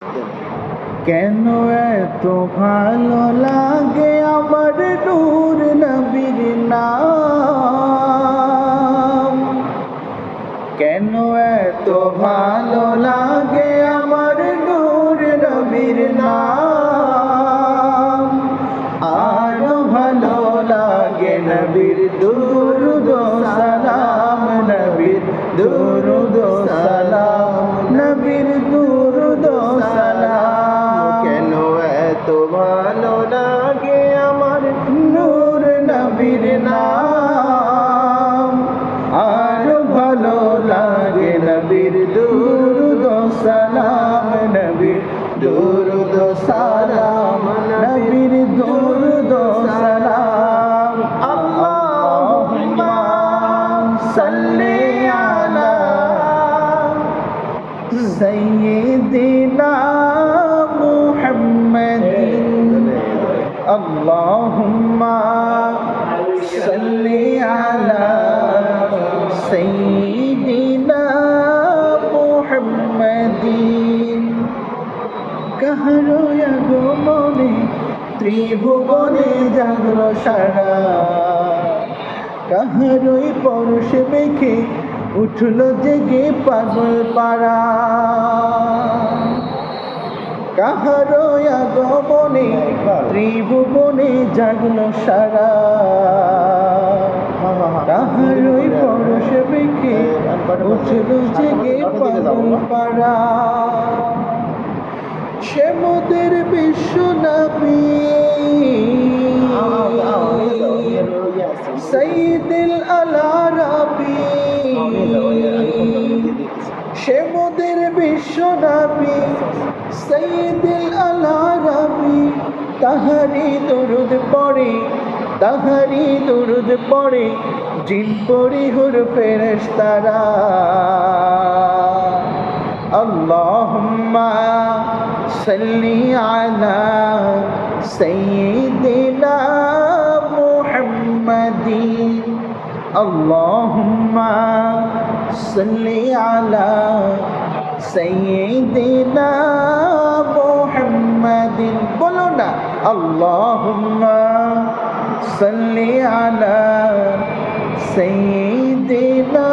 কেন এত ভালো লাগে আমার নূর নবীর নাম, কেন এত ভালো লাগে আমার নূর নবীর নাম, আরো ভালো লাগে নবীর দুরূদ ও সালাম, নবীর দুরূদ ও সালাম, নবীর দুরূদ ও সালাম। কেন এত ভালো লাগে আমার নূর নবীর নাম, আরো ভালো লাগে নবীর দুরূদ ও সালাম, নবীর দুরূদ ও সালাম, নবীর দুরূদ ও সালাম। আল্লাহুম্মা সাল্লি আলা সাইয়্যিদিনা মুহাম্মাদিন, আল্লাহুম্মা সাল্লি আলা সাইয়্যিদিনা মুহাম্মাদিন। কাহারো আগমনে ত্রিভুবনে জাগলো সারা, কাহারই পরশে মেখে উঠলো জেগে পাগল পাড়া, কাহারো আগমনে ত্রিভুবনে জাগলো সারা, কাহারই পরশে মেখে উঠলো জেগে পাগল পাড়া। সে মোদের বিশ্ব নবী সাইয়্যিদুল আলারাবি, সে মোদের বিশ্ব নবী সাইয়্যিদুল আলারাবি, তাহারি দরুদ পড়ে, তাহারি দরুদ পড়ে জিন পরি হুর ফেরেশতারা। আল্লাহুম্মা সাল্লি আলা সাইয়্যিদিনা মুহাম্মাদিন, আল্লাহুম্মা সাল্লি আলা সাইয়্যিদিনা মুহাম্মাদিন। বলো না, আল্লাহুম্মা সাল্লি আলা সাইয়্যিদিনা